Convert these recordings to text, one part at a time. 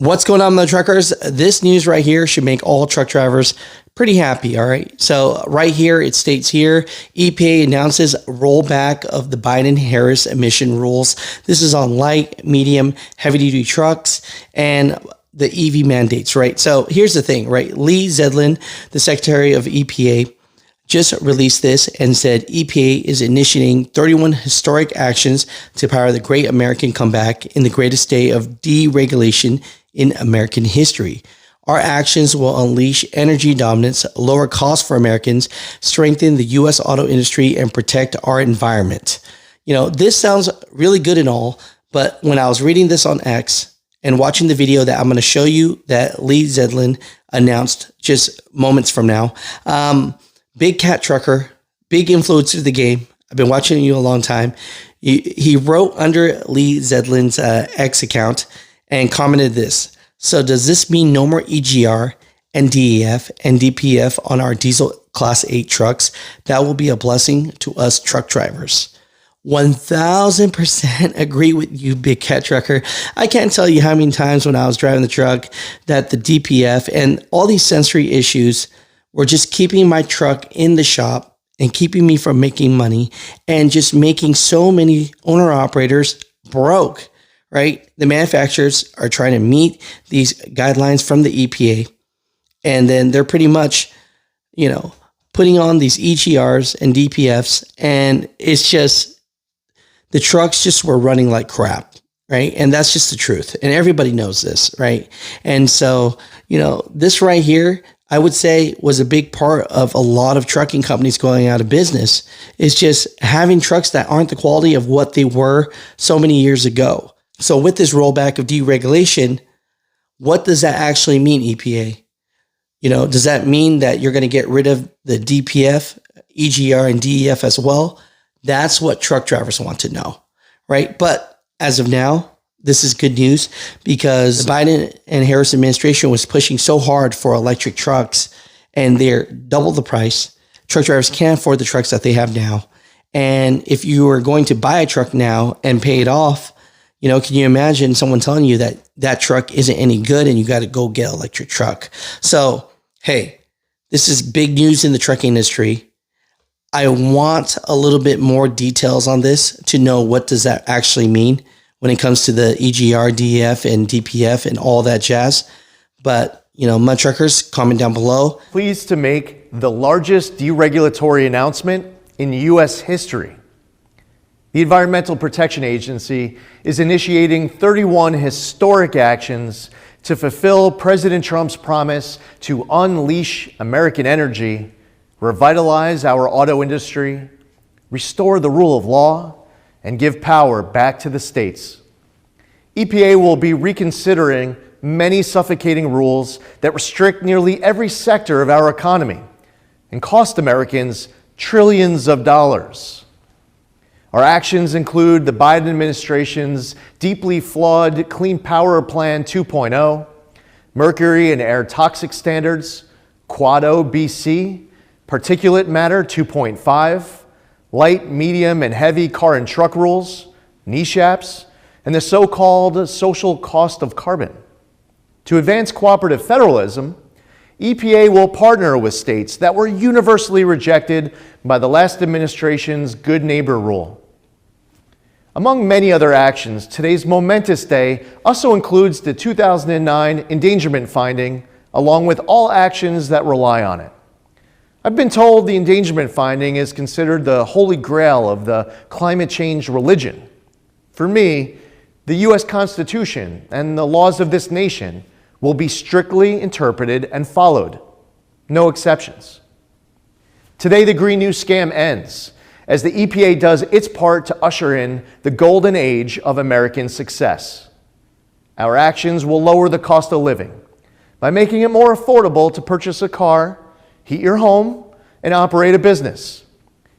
What's going on, the truckers? This news right here should make all truck drivers pretty happy. All right. So right here, it states here, EPA announces rollback of the Biden-Harris emission rules. This is on light, medium, heavy duty trucks and the EV mandates, right? So here's the thing, right? Lee Zeldin, the Secretary of EPA, just released this and said EPA is initiating 31 historic actions to power the great American comeback in the greatest day of deregulation in American history. Our actions will unleash energy dominance, lower costs for Americans, strengthen the U.S. auto industry, and protect our environment. You know, this sounds really good and all, but when I was reading this on X and watching the video that I'm going to show you that Lee Zeldin announced just moments from now, big cat trucker, big influencer of the game. I've been watching you a long time. He wrote under Lee Zeldin's X account and commented this. So does this mean no more EGR and DEF and DPF on our diesel class 8 trucks? That will be a blessing to us truck drivers. 1000% agree with you, big cat trucker. I can't tell you how many times when I was driving the truck that the DPF and all these sensory issues were just keeping my truck in the shop and keeping me from making money and just making so many owner operators broke. Right? The manufacturers are trying to meet these guidelines from the EPA. And then they're pretty much, you know, putting on these EGRs and DPFs. And it's just, the trucks just were running like crap. Right? And that's just the truth. And everybody knows this. Right? And so, you know, this right here, I would say was a big part of a lot of trucking companies going out of business. Is just having trucks that aren't the quality of what they were so many years ago. So with this rollback of deregulation, what does that actually mean, EPA? You know, does that mean that you're going to get rid of the DPF, EGR, and DEF as well? That's what truck drivers want to know, right? But as of now, this is good news because the Biden and Harris administration was pushing so hard for electric trucks and they're double the price. Truck drivers can't afford the trucks that they have now. And if you are going to buy a truck now and pay it off, you know, can you imagine someone telling you that that truck isn't any good and you got to go get an electric truck? So, hey, this is big news in the trucking industry. I want a little bit more details on this to know what does that actually mean when it comes to the EGR, DEF, and DPF and all that jazz. But, you know, my truckers, comment down below. Pleased to make the largest deregulatory announcement in U.S. history. The Environmental Protection Agency is initiating 31 historic actions to fulfill President Trump's promise to unleash American energy, revitalize our auto industry, restore the rule of law, and give power back to the states. EPA will be reconsidering many suffocating rules that restrict nearly every sector of our economy and cost Americans trillions of dollars. Our actions include the Biden administration's deeply flawed Clean Power Plan 2.0, mercury and air toxic standards, Quad O BC, particulate matter 2.5, light, medium, and heavy car and truck rules, NESHAPs, and the so-called social cost of carbon. To advance cooperative federalism, EPA will partner with states that were universally rejected by the last administration's Good Neighbor rule. Among many other actions, today's momentous day also includes the 2009 endangerment finding, along with all actions that rely on it. I've been told the endangerment finding is considered the holy grail of the climate change religion. For me, the U.S. Constitution and the laws of this nation will be strictly interpreted and followed. No exceptions. Today, the Green New Scam ends as the EPA does its part to usher in the golden age of American success. Our actions will lower the cost of living by making it more affordable to purchase a car, heat your home, and operate a business.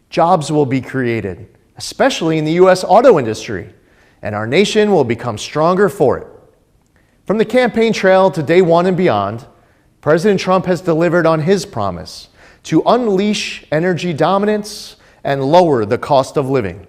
Jobs will be created, especially in the U.S. auto industry, and our nation will become stronger for it. From the campaign trail to day one and beyond, President Trump has delivered on his promise to unleash energy dominance and lower the cost of living.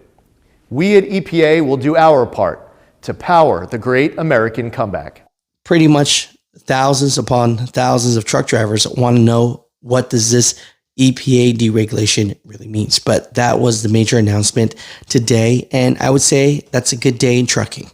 We at EPA will do our part to power the great American comeback. pretty much thousands upon thousands of truck drivers want to know, what does this EPA deregulation really means? But that was the major announcement today. And I would say that's a good day in trucking.